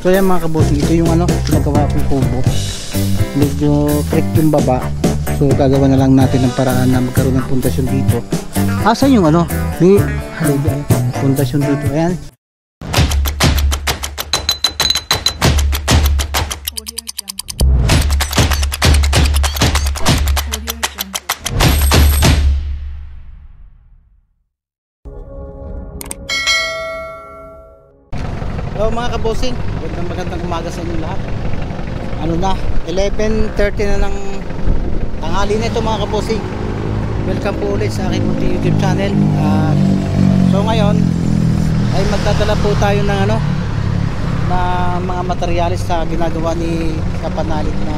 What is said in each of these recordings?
So yan mga kabosing, ito yung ano, pinagawa kong kubo. Medyo creek yung baba. So gagawa na lang natin ng paraan na magkaroon ng pundasyon dito. Asan yung ano? May pundasyon dito. Ayan. So mga kabosing, magandang umaga sa inyo lahat. Ano na, 11:30 na ng tanghali na ito mga kabosing. Welcome po ulit sa aking munting YouTube channel. So ngayon ay magdadala po tayo ng ano, na mga materyales sa ginagawa ni Kapanalig na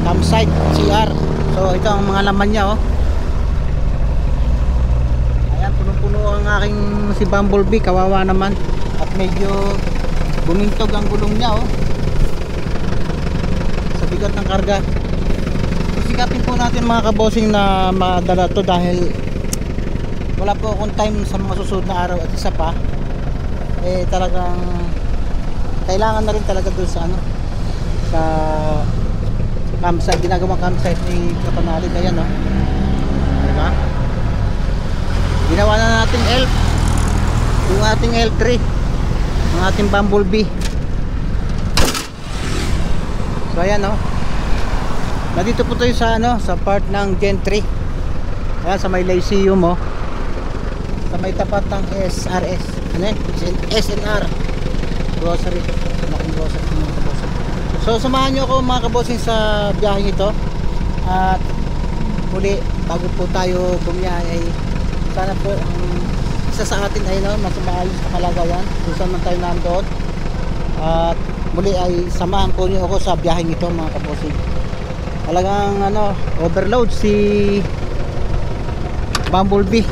campsite CR. So ito ang mga laman niya, oh. Punong-puno ang aking si Bumblebee, kawawa naman. At medyo bumintog ang gulong niya, oh. Sa bigat ng karga. Sikapin po natin mga kabosing na madala to dahil wala po akong time sa mga susunod na araw. At isa pa, eh talagang kailangan na rin talaga doon sa ano, sa campsite, ginagawang campsite ni Kapanalig. Ayan, oh. Diba? Ginawa na natin elf, yung ating L3, ang ating Bumblebee. So ayan, oh. Nandito po tayo sa ano, sa part ng Gen 3. Ayan, sa may Lyceum, oh. Sa may tapat ng SRS, ano eh? SNR grocery, malaking grocery mga kabosing. So samahan nyo ako mga kabosing sa biyaheng ito. At muli, bago po tayo bumiyahe ay sana po isa sa atin ay no, mas maayos na kalagayan kung saan man tayo nandoon. At muli ay samahan po niyo ako sa biyaheng ito mga kabosing. Talagang ano, overload si Bumblebee.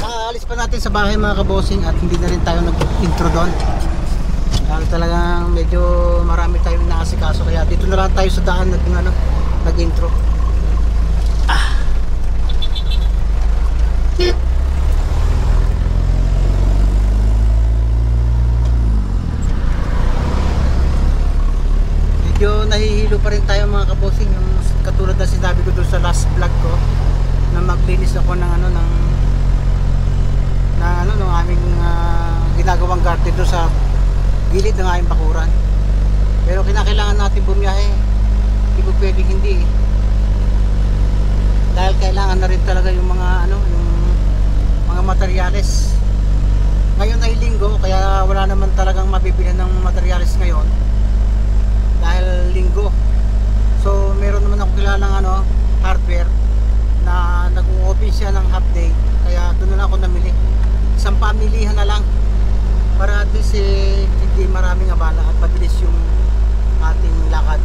Aalis pa natin sa bahay mga kabosing at hindi na rin tayo nag-intro doon. Dahil talagang medyo marami tayong inaasikaso, kaya dito na lang tayo sa daan nag-intro. Medyo nahihilo pa rin tayo mga kabosing, yung katulad na sinabi ko doon sa last vlog ko na maglinis ako ng ano ng aming ginagawang garden doon sa gilid ng aming bakuran. Pero kinakailangan natin bumiyahe, hindi po pwedeng hindi eh. Dahil kailangan na rin talaga yung mga ano, yung mga materyales. Ngayon ay linggo, kaya wala naman talagang mabibili ng materyales ngayon dahil linggo. So meron naman ako kilalang ano, hardware na nag-o-open siya ng half day, kaya doon na ako namili. Isang pamilihan na lang para at least hindi maraming abala at mabilis yung ating lakad.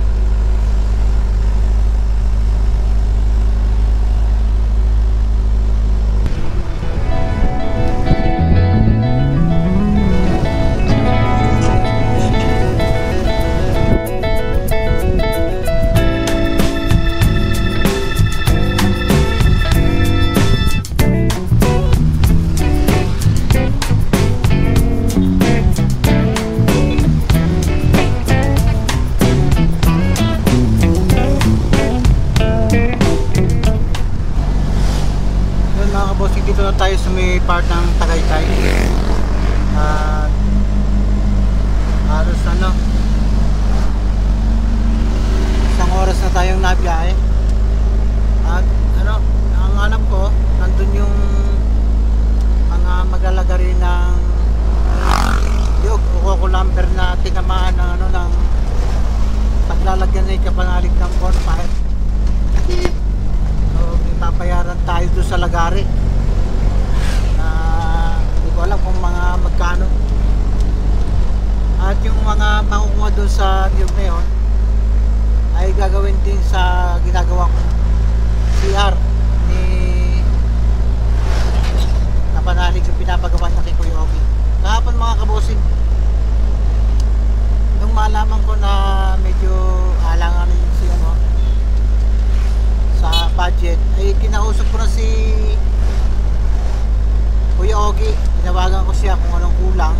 Dito na tayo sa may part ng Tagaytay. Halos ano, isang oras na tayong nabiyahe. At ano, ang alam ko, nandun yung mga maglalagari ng yog o kukulamber na tinamaan ng ano, ng paglalagyan na Kapanalig ng bonfire. So may papayaran tayo doon sa lagari. Hindi ko alam kung mga magkano. At yung mga makukuha doon sa niyog na yun ay gagawin din sa ginagawang CR ni Kapanalig, yung pinapagawa na kay Kuya Ogie. Kahapon mga kabosing, nung malaman ko na medyo alangan si ano sa budget, ay kinausap ko na si Kuya Ogie, tinawagan ko siya kung anong kulang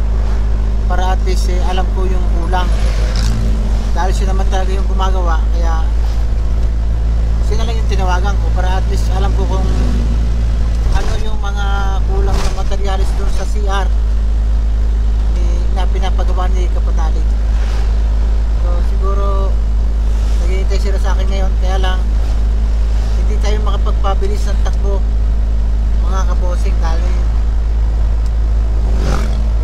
para at least alam ko yung kulang. Dahil siya naman talaga yung gumagawa, kaya siya na lang yung tinawagan ko para at least alam ko kung ano yung mga kulang na materialis doon sa CR na pinapagawa ni Kapanalig. So siguro naghihintay sila sa akin ngayon, kaya lang hindi tayo makapagpabilis ng takbo mga kabosing dahil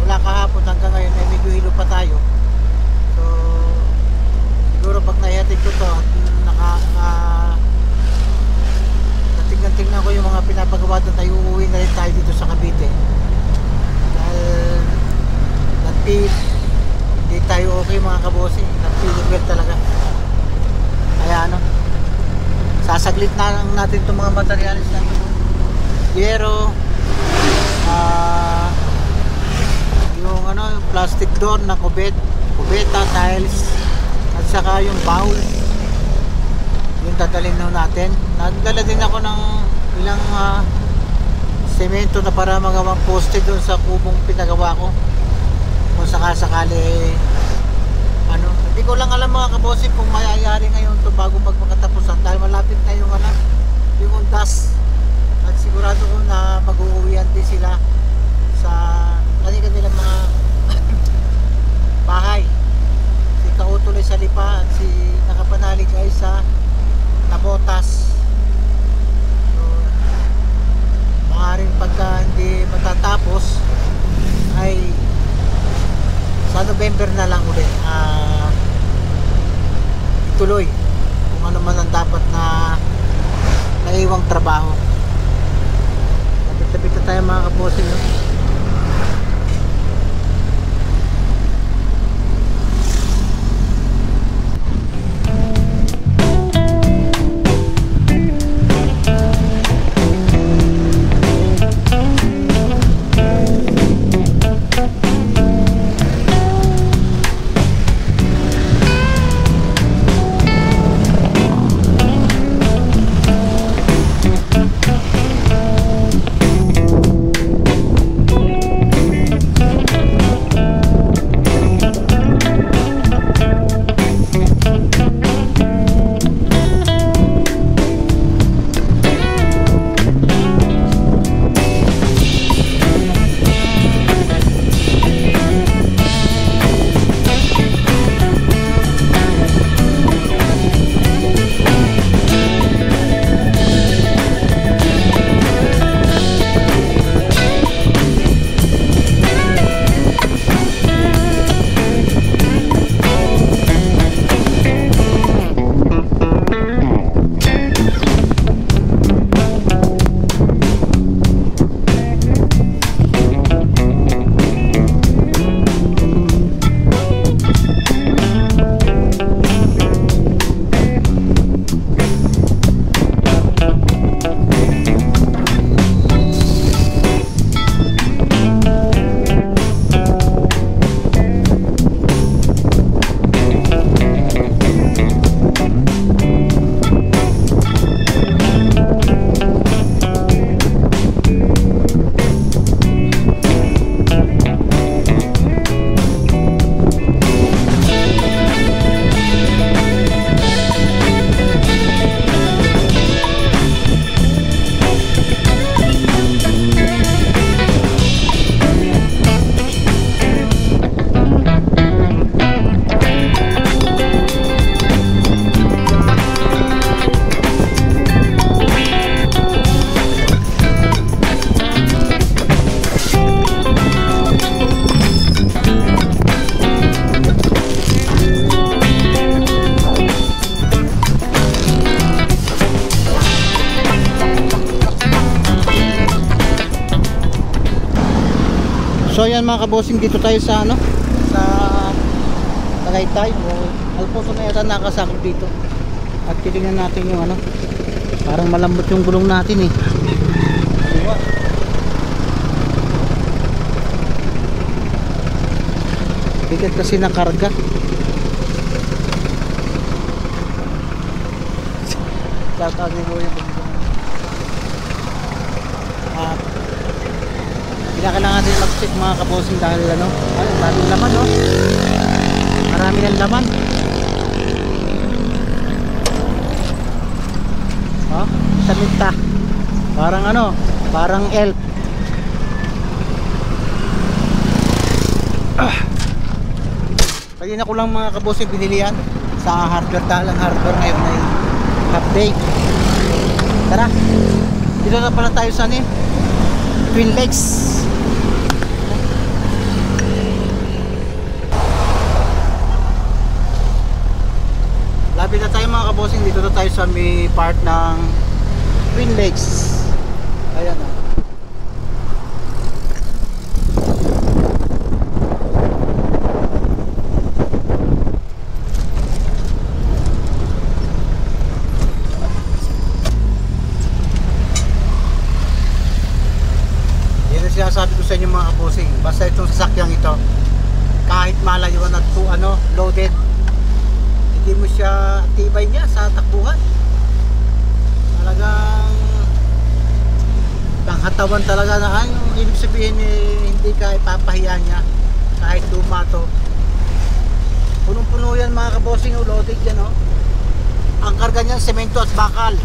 wala kahapon hanggang ngayon ay medyo hilo pa tayo. So siguro pag naihatid ko to tingnan ko yung mga pinapagawa doon, tayo uuwi na rin tayo dito sa Cavite dahil hindi tayo okay mga kabosing, nag-feeling well talaga. Kaya ano, sasaglit na lang natin itong mga materialis na yero, yung ano, yung plastic door na kubeta, tiles, at saka yung bowl, yung dadalhin na natin. Nagdala din ako ng ilang semento na para magawang poste doon sa kubong pinagawa ko kung sakasakali ano. Hindi ko lang alam mga kabosing kung mayayari ngayon to bago magmakatapusan dahil malapit na yung ano, yung undas, at sigurado ko na mag-uuwian din sila sa kanilang mga bahay. Si Kautuloy sa Lipa at si Nakapanalig ay sa Tabotas. So maaaring pagka hindi matatapos ay sa November na lang ulit ituloy kung ano man ang dapat na naiwang trabaho. Tapit-tapit na tayo mga kabosing, no? So ayan mga kabosing, dito tayo sa ano, sa Tagaytay o Alfonso na yata nakasakop dito. At titingnan natin yung ano, parang malambot yung gulong natin eh. Diba? Bigat kasi na karga. Tatawag ni Kuya. kailangan natin mag-check mga kabosing dahil ano, ay, maraming laman, no? Marami ng laman. Oh, isa parang ano, parang elf. Kanina ko lang mga kabosing binili yan sa hardware, talang hardware ngayon ay half day. Tara, dito na pala tayo sa Twin Lakes. Lapit na tayo mga kabosing, dito na tayo sa may part ng Twin Lakes. Ayan o. Sinasabi ko sa inyo mga kabosing, basta itong sasakyang ito kahit malayuan at loaded, hindi mo siya, tibay niya sa takbuhan, talagang panghatawan talaga na yung ibig sabihin hindi ka ipapahiya niya kahit luma to. Punong-puno yan mga kabosing, loaded yan oh. Ang karga niyan semento at bakal,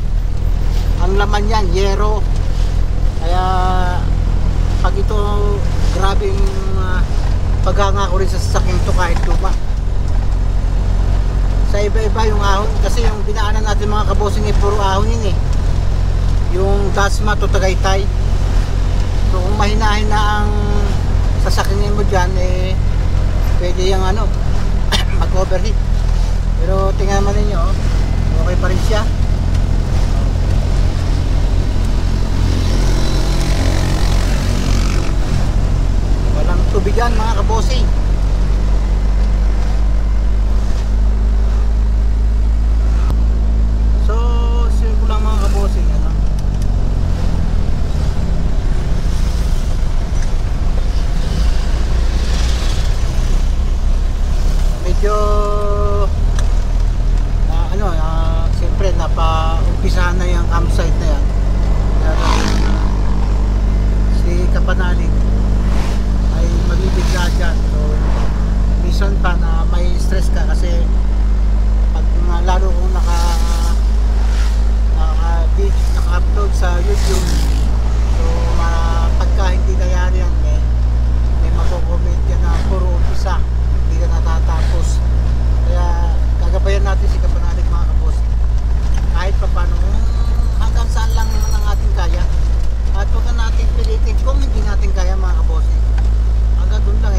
ang laman niyan yero, kaya pag ito, grabe yung paghanga ko rin sa sasakyan ito kahit luma. Sa iba-iba yung ahon, kasi yung dinaanan natin mga kabosing puro ahon yun yung Dasma to Tagaytay. So kung mahinahin na ang sasakyan mo dyan pwede yung mag-overheat. Pero tingnan naman ninyo okay pa rin siya. Tubigan mga kabosing. So share ko lang mga kabosing medyo siyempre napa-umpisahan na yung campsite na yan. Si Kapanalig ay mabibigla dyan. So minsan pa na may stress ka kasi pag lalo kung naka-upload sa YouTube, so pagka hindi nangyari yan may mako-comment yan na puro umpisa, hindi ka natatapos. Kaya gagabayan natin si Kapanalig mga kabos kahit pa paano hanggang saan lang naman ang ating kaya, at huwag natin pilitin kung hindi natin kaya mga kabos. Hanggang doon lang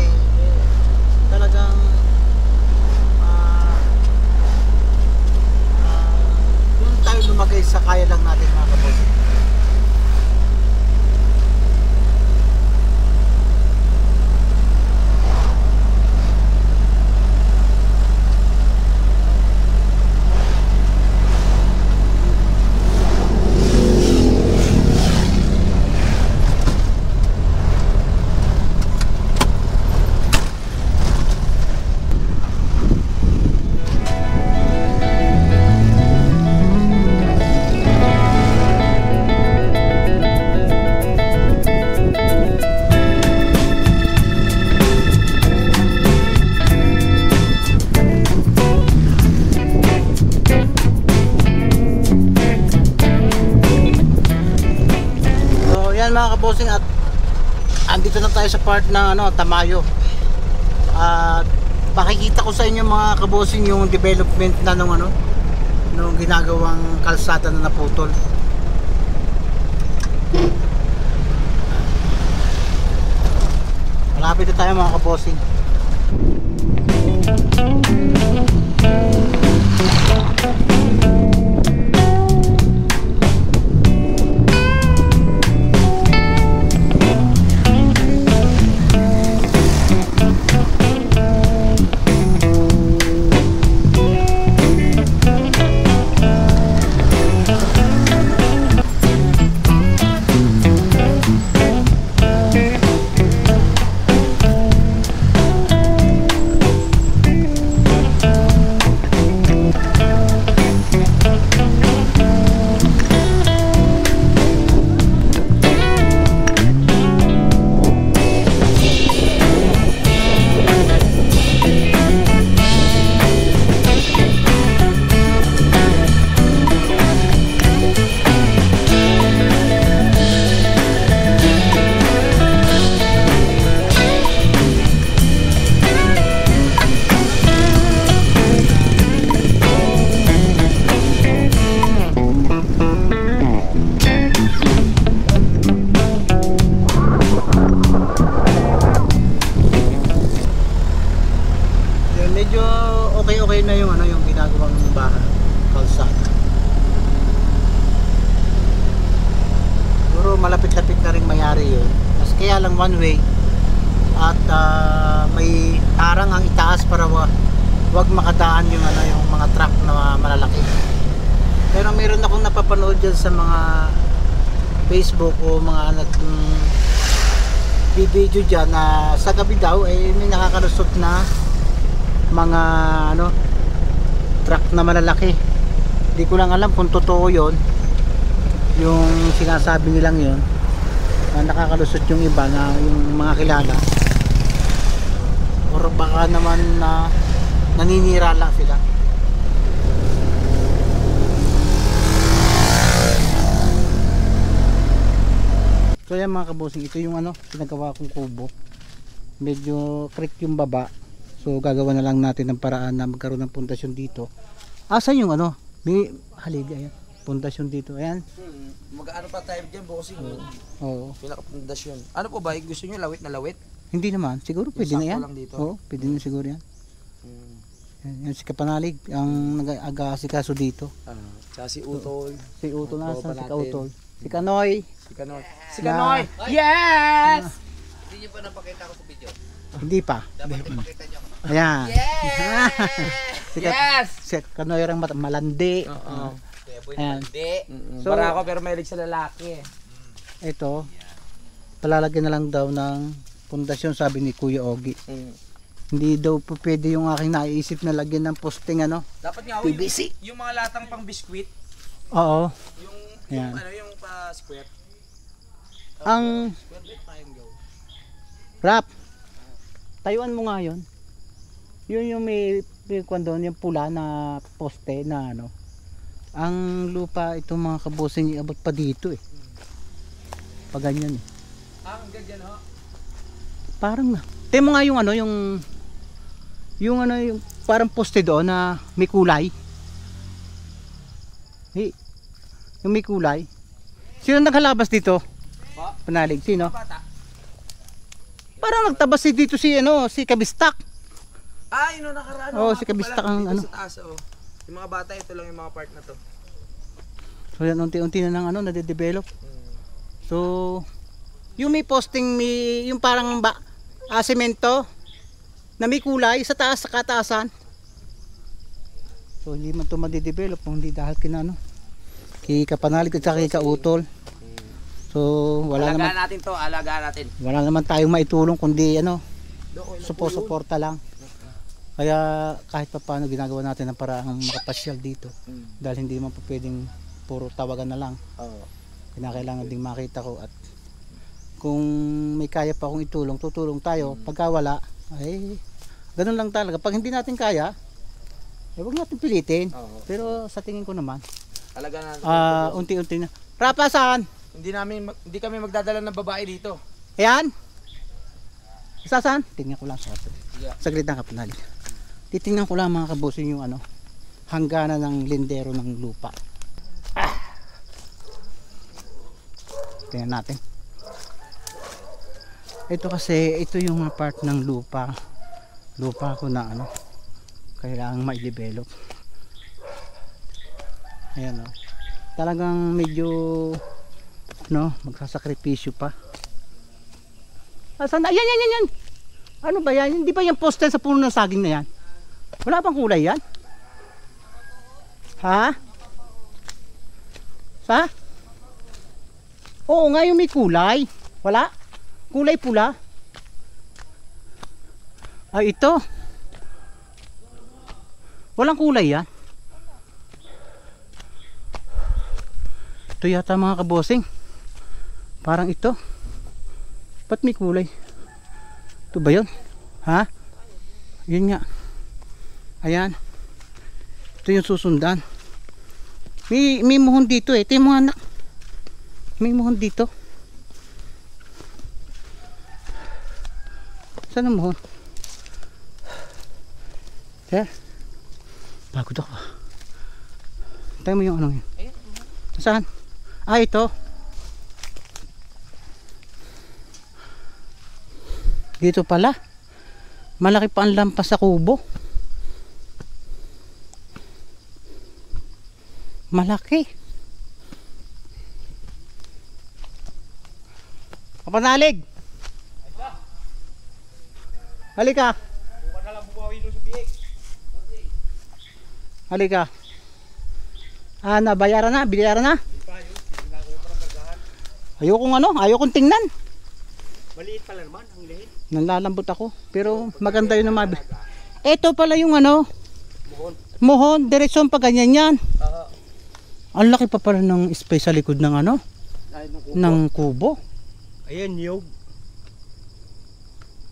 talagang doon tayo lumagay sa kaya lang natin mga kabos. Mga kabosing, at andito na tayo sa part ng Tamayo. At pakikita ko sa inyo mga kabosing yung development na nung ginagawang kalsada na naputol. Malapit na tayo mga kabosing. malapit-lapit na rin mayari yun. Mas kaya lang one way at may harang ang itaas para wag makadaan yung ano, yung mga truck na malalaki. Pero meron akong napapanood dyan sa mga Facebook o mga video dyan na sa gabi daw may nakakalusot na mga ano, truck na malalaki. Hindi ko lang alam kung totoo yon, yung sinasabi nilang yon, na nakakalusot yung iba na yung mga kilala, or baka naman na naninira lang sila. So yan mga kabosing, ito yung ano, pinagawa kong kubo. Medyo creek yung baba. So gagawa na lang natin ng paraan na magkaroon ng pundasyon dito. Asan yung ano? May haligi, ayan. Pundasyon dito, ayan. Mag-ano pa tayo dyan, bossing. Oo. Pinaka-pundasyon. Ano po ba? Gusto nyo lawit na lawit? Hindi naman, siguro pwede na yan. Lang dito. Oo, pwede na siguro yan. Yan si Kapanalig, ang nag-aasikaso dito. Tsaka si Utol. Si Utol na, si Kautol. Si Kanoy. Si Kanoy. Si Kanoy! Yes! Hindi niyo pa napakita ko sa video. Hindi pa. Dapat ipakita niyo ako. Ayan. Yes! Yes! Si Kanoy rin malandi. Oo. Kaya boy Ayan. hindi. So, Para ako pero mahilig sa lalaki. ito, palalagyan na lang daw ng pundasyon, sabi ni Kuya Ogi. Hindi daw po pwede yung aking naiisip na lagyan ng posting ano. Dapat nga PVC. yung mga latang pang biskwit, Oo. yung Ayan. ano yung pa square. Ang Rap, tayuan mo nga yun. Yun yung may kwan doon, yung pula na poste na ano. Ang lupa itong mga kabosing iabot pa dito eh. Pag ganyan eh. Ang ganyan ho. Parang na. Tingnan mo nga yung ano, yung ano, yung parang poste doon na may kulay. Hey, yung may kulay. Sino naghalabas dito? Pa? Panalig, sino? Bata. Parang nagtabas si dito si ano, si Kabistak. Ah, yun ang nakaraan. Oo, si Kabistak ang ano. Sa taas, oh. Yung mga bata, ito lang yung mga part na to. So yan, unti-unti na ng ano, nade-develop. So, yung may posting, yung parang semento na may kulay sa taas, sa kataasan. So hindi man ito madidevelop kung hindi dahil kinano kay Kapanalig at saka kay Kautol. So Alagaan natin to, alagaan natin. wala naman tayong maitulong kundi ano, suporta lang. Kaya kahit pa paano ginagawa natin ang paraang makapasyal dito. Dahil hindi man po pwedeng puro tawagan na lang. Kinakailangan ding makita ko, at kung may kaya pa akong itulong, tutulong tayo. Pagka wala, ay ganun lang talaga. Pag hindi natin kaya, huwag natin pilitin. Pero sa tingin ko naman, Alagaan natin. unti-unti na. Rapasan! Hindi kami magdadala ng babae dito. Ayan! Sasan? Tingnan ko lang sa Yeah. saglit ng Kapanalig. Titingnan ko lang mga kabusin yung ano, hangganan ng lindero ng lupa. Tingnan natin. Ito kasi, ito yung mga part ng lupa ko na ano, kailangang ma-develop. Ayan o. Talagang medyo no, magsasakripisyo pa. Asan na? Yan. Ano ba yan? Hindi ba yung poste sa puno ng saging na yan? Wala bang kulay yan? Ha? Sa? Oo nga, yung may kulay. Wala? Kulay pula. Ay, ito. Walang kulay yan. Ito yata mga kabosing. Parang ito. Ba't may kulay? Ito ba yun? Ha? Yun nga. Ayan. Ito yung susundan. May muhon dito eh. Ito yung mga anak. May muhon dito. Saan ang muhon? Kaya? Pagod ako. Tayo mo yung ano yun. Saan? Ah, ito. Dito pala. Malaki pa ang lampas sa kubo. Malaki. Kapanalig. Halika. Bukan na lang bumawi doon sa biyek. Halika. Nabayaran na, binayaran na. Hindi pa yun. Hindi na ako para pagdahan. Ayokong tingnan. Maliit pala naman ang liit. Nalalambot ako, pero maganda yun naman. Ito pala yung Muhon. mohon, diretsyon pa ganyan yan. Oo. Ang laki pa pala ng space sa likod ng Ay, nung kubo. ng kubo. Ayan, niyog.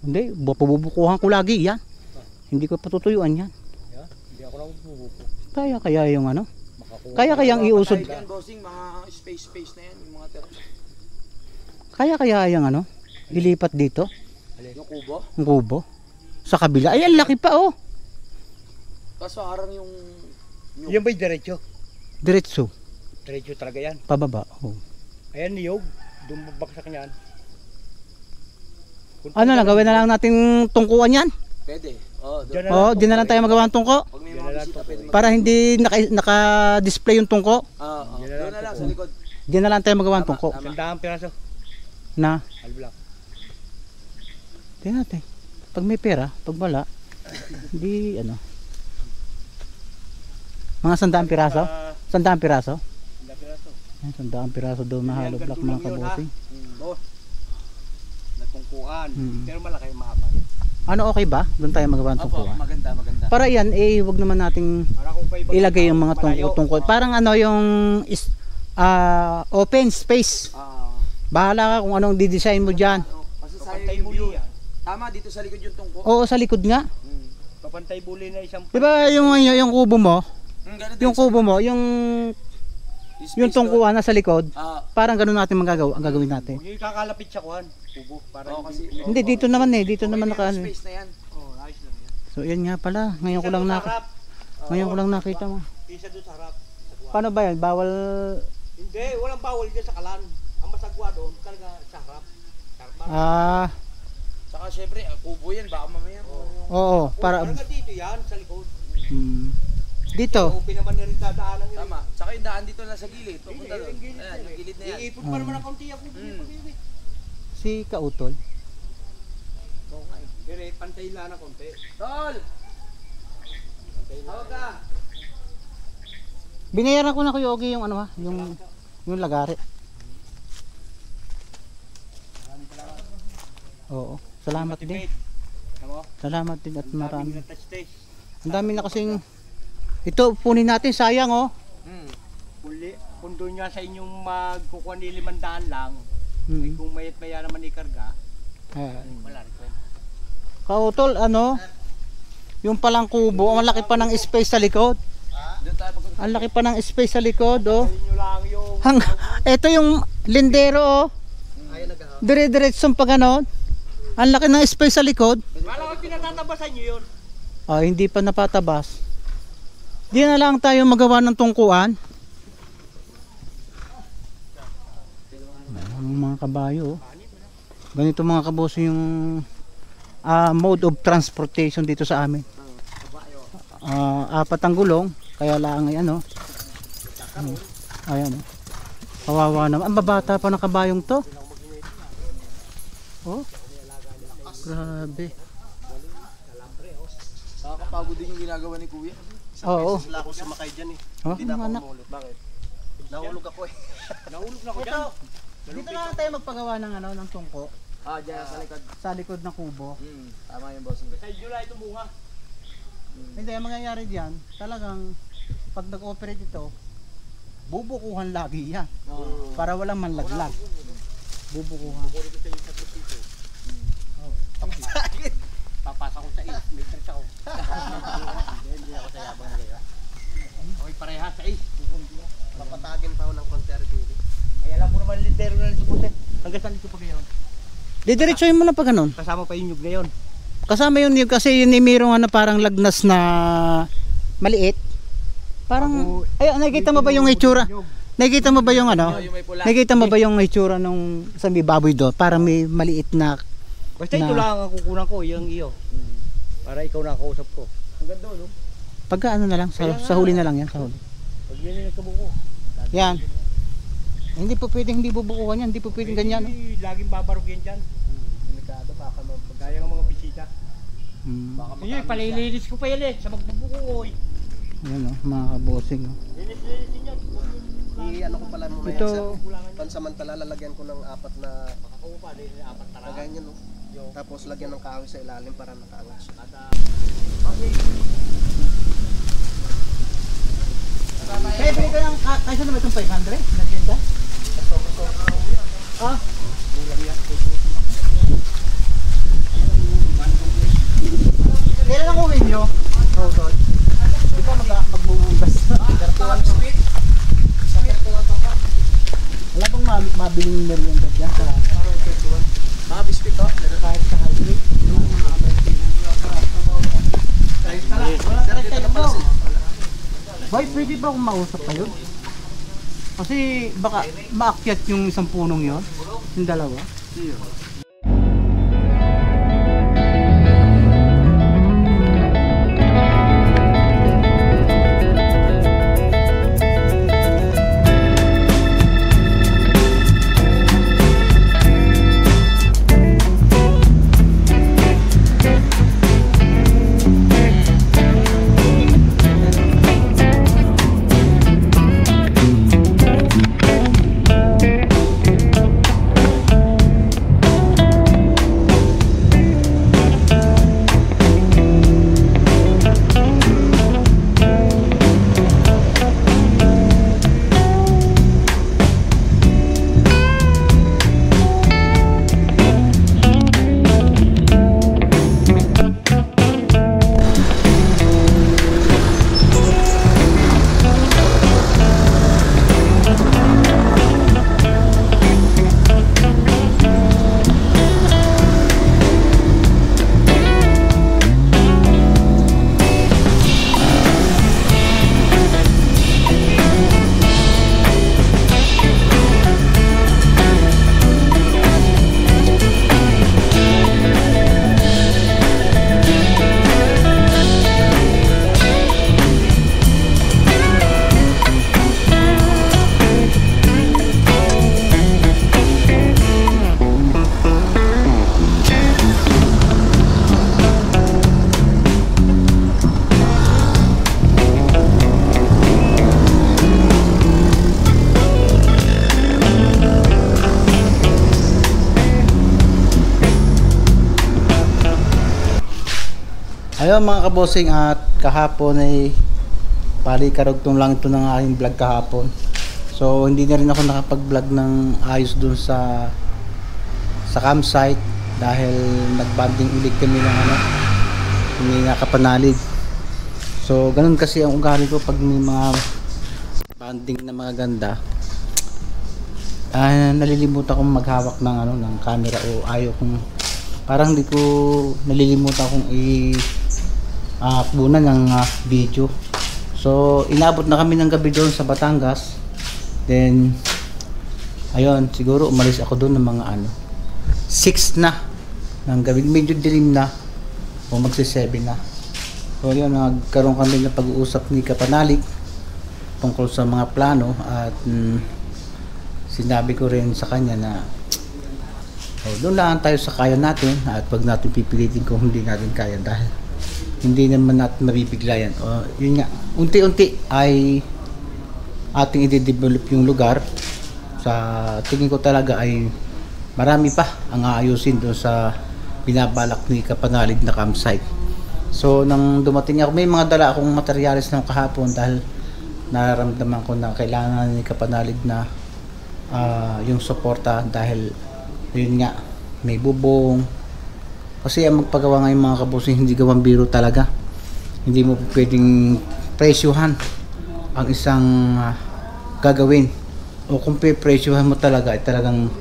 Hindi, pabubukuhan ko lagi yan. Hindi ko patutuyuan yan. Yeah, hindi ako lang bubuko. Kaya yung Makakuha. kayang iusod. Tayo dyan, bossing, mga space na yan, yung mga tira. Kaya yung ilipat dito, Yung kubo. ang kubo. Sa kabila, ay ang laki pa oh. Kaso harang yung... Yan ba'y diretso? Diretso, Diretso talaga yan. pababa. Oh. Ayan, niyog. Dumabaksak niyan. Ano lang, gawin na lang natin tungkuan yan. Pwede. Oo, Diyan na Oo, lang di na lang tayo magawa ng tungko. Pag may Diyan mga na lang bisita, to. pwede mag... Para hindi naka-display yung tungko. Oo, Diyan na doon lang na lang to. sa likod. Di na lang tayo magawa ng Tama, tungko. tama. Sandahang piraso. Na, Alblak. di natin. Pag may pera, pag wala, di mga 100 piraso? 100 piraso? Sandahang piraso. Yan, 100 piraso daw na hollow block mga kabosing. Boss. Natungkuan. Mm. Pero malaki mahaba. Ano, okay ba? Doon tayo magawa ng Opo, tungkuan. maganda, maganda. Para yan, wag naman nating Para kung pa ibang ilagay yung mga malayo. tungkol. Parang yung open space. Bahala ka kung anong di-design mo dyan. Kasi Papantay sayang yung buli view. yan. Tama, dito sa likod yung tungko. Oo, sa likod nga. Papantay buli na isang... Di ba yung kubo mo? Ganito Yung kubo mo, yung tungkuan na sa likod, parang ganun natin ang gagawin natin. Huwag nyo kakalapit sa kuhan. Kubo. Para Oo, kasi... Hindi, dito naman dito naman naka space na yan. Oh, ayos lang yan. So yan nga pala, ngayon ko lang nakita mo. Isa doon sa harap. Sa kuhan. Paano ba yan? Bawal. Hindi, walang bawal dyan sa kalan. Ang masagwa doon talaga sa harap. Saka syempre, kubo yan, baka mamaya. Oo, para Talaga dito yan, sa likod. dito. Open naman na rin dadaanan nila. Tama. Saka yung daan dito na sa gilid. Pupunta doon. Yung gilid Ayan, yung gilid na yan. Iipon pa naman ang kaunti ako. Si Kautol. Oo nga eh. Pero pantay lang na konti. Tol! Tawag ka! Binayaran ko na Kuya Ogie yung yung lagari. Oo, salamat din. Salamat din at marami. Ang dami na kasing ito punin natin, sayang oh. Kung doon nga sa inyong magkukuha ni 500 lang, kung mayat maya naman ikarga, wala rin kwenta. Kautol, yung palang kubo, ang laki pa ng space sa likod. Doon tayo magkakaroon. Ang laki pa ng space sa likod, oh. Inyo lang yung... Ito yung lindero, oh. Dire-diretsong pa ganon. Ang laki ng space sa likod. Wala ko pinatatabasan nyo yun. Hindi pa napatabas. Di na lang tayo magawa ng tungkuan. Ang mga kabayo, oh. Ganito mga kaboso yung mode of transportation dito sa amin. Apat ang gulong, kaya lang ay ayan oh. Kawawa naman. Ang babata pa ng kabayong to. Oh. Grabe. Nakakapagod din yung ginagawa ni Kuya. Oo. Wala akong sumakay dyan eh. Oh, Hindi na ako anak. umulot. Bakit? Nahulog ako eh. Nahulog na ako Ito, dyan. dito na lang tayo magpagawa ng tungko Diyan sa likod. sa likod ng kubo. Tama yung boss. Sa July ito bunga. Hindi, ang mangyayari diyan, talagang pag nag-operate ito, bubukuhan lagi yan. Para walang manlaglag. Bubukuhan. Papasa ko sa is, may tricks ako. Hindi ako sa yabang na kayo. Okay, pareha sa is. Papatagin pa ako ng konter gili. Ay alam ko naman lindero na nito puti. Hanggang saan dito pa ngayon? Didiretsuhin mo na pa ganun. Kasama pa yung nyug na yun. Kasama yun kasi yun mayroong parang lagnas na maliit. Parang, nakikita mo ba yung itsura? Nakikita mo ba yung Yung may pula. Nakikita mo ba yung itsura nung sa may baboy doon? Parang may maliit na. Basta ito lang ang kukunan ko, yung iyo. Para ikaw na kausap ko. Ang ganda no? Pagka na lang, sa huli na lang yan, sa huli. Pag yan yung nagkabuko. Yan. Hindi po pwedeng hindi bubukuhan yan, hindi po pwedeng ganyan. No? Hindi, laging babarog yan dyan. Delikado, baka Gaya ng mga bisita. baka Sige, palilinis ko pa yan eh, sa magbubukoy. Ayan o, mga kabosing. Oh. Linis-linisin yan. I-ano ko pala muna Ito, yan, sir. Pansamantala, lalagyan ko ng 4 na Makakaupa, dahil 4 tara. ganyan, no? Tapos lagyan ng kahoy sa ilalim para nakaangat siya. kaya bili ka ng, kaysa naman itong 500? Nagenda? Ah? Kailan ang uwi nyo? Tol. Di ba magbubugas? 31 speed. Wala bang mabiling merienda dyan sa Mga biscuit, oh. kahit sa highway? Yung mga Amerikano. Boy, pwede ba akong mausap kayo? Kasi baka maakyat yung isang punong yon, yung dalawa. Ayun mga kabosing, at kahapon ay palikarugtong lang ito ng aking vlog kahapon. So hindi na rin ako nakapag-vlog ng ayos dun sa campsite dahil nag-banding ulit kami ng hindi nakapanalig. So ganun kasi ang ugali ko pag may mga banding na mga ganda. Nalilimutan kong maghawak ng ng camera, o ayaw kong, parang hindi ko nalilimutan kong akbunan ng video. So inabot na kami ng gabi doon sa Batangas. Then ayun, siguro umalis ako doon ng mga 6 na ng gabi, medyo dilim na o magsi 7 na. So yun, nagkaroon kami ng pag-uusap ni Kapanalig tungkol sa mga plano, at sinabi ko rin sa kanya na doon lang tayo sa kaya natin, at wag natin pipilitin kung hindi natin kaya dahil hindi naman natin mabibigla yan. Yun nga, unti-unti ay ating i-develop yung lugar. Sa tingin ko talaga ay marami pa ang aayusin doon sa binabalak ni Kapanalig na campsite. So nang dumating ako, may mga dala akong materyales ng kahapon dahil nararamdaman ko na kailangan ni Kapanalig na yung suporta, dahil yun nga, may bubong. Kasi ang magpagawa ngayon mga kabosing, hindi gawang biro talaga. Hindi mo pwedeng presyuhan ang isang gagawin, o kung presyuhan mo talaga ay talagang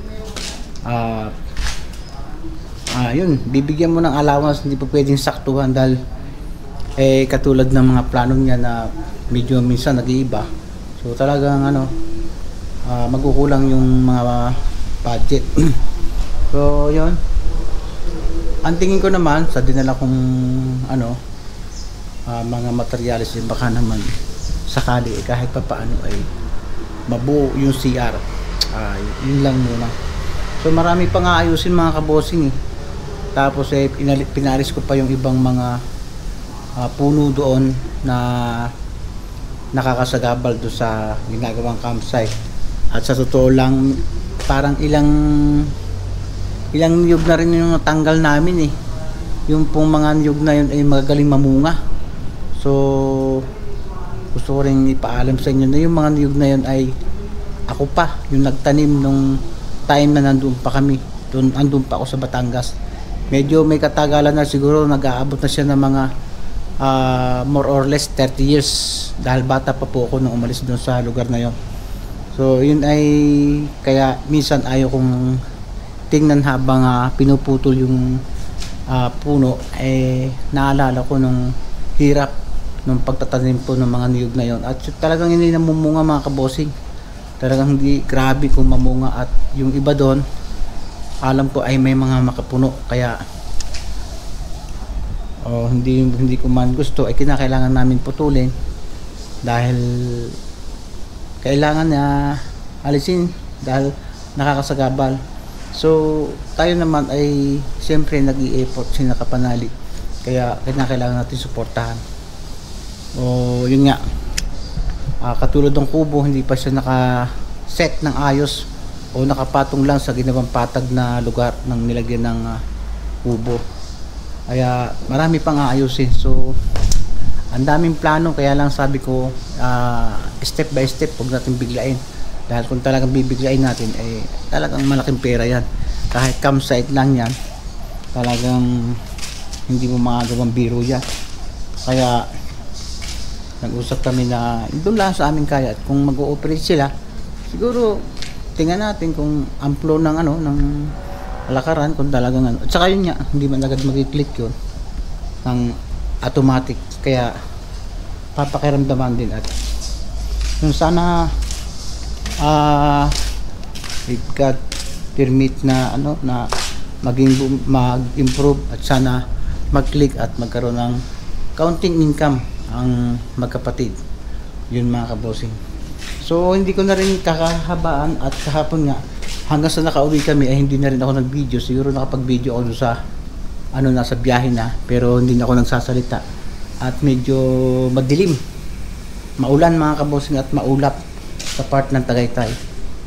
yun, bibigyan mo ng allowance, hindi pa pwedeng saktuhan dahil katulad ng mga plano niya na medyo minsan nag-iiba. So talagang magkukulang yung mga budget. So yun, ang tingin ko naman sa dinala kong mga materyales, baka naman sakali kahit pa paano ay mabuo yung CR. Yun lang muna. So marami pang aayusin mga kabossing eh. Tapos pinaris ko pa yung ibang mga puno doon na nakakasagabal do sa ginagawang campsite. At sa totoo lang, parang ilang niyog na rin yung natanggal namin eh. Yung pong mga niyog na yun ay magagaling mamunga. So gusto ko rin ipaalam sa inyo na yung mga niyog na yun ay ako pa yung nagtanim nung time na nandun pa kami. Andun pa ako sa Batangas. Medyo may katagalan na, siguro nag-aabot na siya ng mga more or less 30 years, dahil bata pa po ako nung umalis doon sa lugar na yon. So yun ay kaya minsan ayaw kong tingnan habang pinuputol yung puno. Naalala ko nung hirap nung pagtatanim po ng mga niyog na yon, at talagang hindi namumunga mga kabossing. Talagang hindi, grabe kung mamunga. At yung iba doon alam ko ay may mga makapuno, kaya hindi ko man gusto ay kinakailangan namin putulin dahil kailangan na alisin dahil nakakasagabal. So tayo naman ay siyempre nag-i-effort si Nakapanali, kaya kinakailangan natin suportahan. Yun nga, katulad ng kubo, hindi pa siya naka-set ng ayos o nakapatong lang sa ginawang patag na lugar ng nilagyan ng kubo. Kaya marami pang aayusin. So ang daming plano, kaya lang sabi ko step by step, huwag natin biglain. Dahil kung talagang bibiglain natin ay talagang malaking pera yan. Kahit campsite lang yan, talagang hindi mo magagawang biro yan. Kaya nag-usap kami na doon lang sa aming kaya, at kung mag-ooperate sila, siguro tingnan natin kung amplo ng ng lakaran, kung talagang at saka yun nga, hindi man agad mag-click yun ng automatic, kaya papakiramdaman din. At yung sana we've got permit na na mag-improve, at sana mag-click at magkaroon ng counting income ang magkapatid. Yun mga kabossing. So hindi ko na rin kakahabaan, at kahapon nga hanggang sa nakauwi kami ay hindi na rin ako nag-video. Siguro nakapag-video ako sa nasa biyahe na, pero hindi na ako nagsasalita at medyo madilim, maulan mga kabossing, at maulap sa part ng Tagaytay,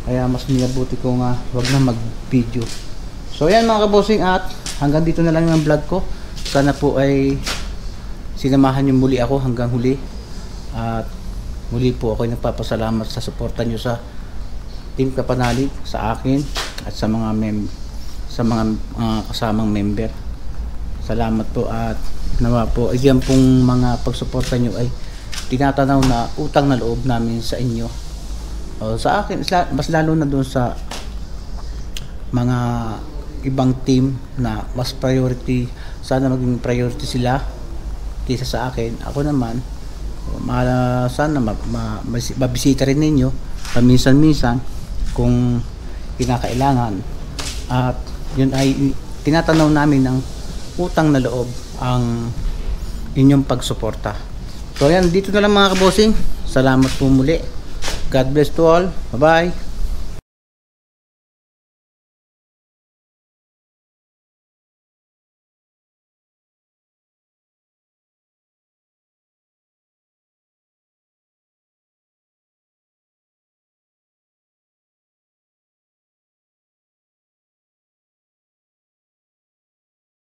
kaya mas nilabuti ko nga wag na mag-video. So yan mga kabossing, at hanggang dito na lang ang vlog ko. Sana po ay sinamahan niyo muli ako hanggang huli, at muli po ako nagpapasalamat sa suporta niyo sa Team Kapanalig, sa akin at sa mga kasamang member. Salamat po, at nawa po iyan pong mga pagsuporta niyo ay tinatanaw na utang na loob namin sa inyo. Sa akin, mas lalo na doon sa mga ibang team na mas priority, sana maging priority sila kaysa sa akin. Ako naman, sana mabisita rin ninyo paminsan-minsan kung kinakailangan, at yun ay tinatanaw namin ng utang na loob ang inyong pagsuporta. So ayan, dito na lang mga kabossing. Salamat po muli. God bless to all. Bye bye.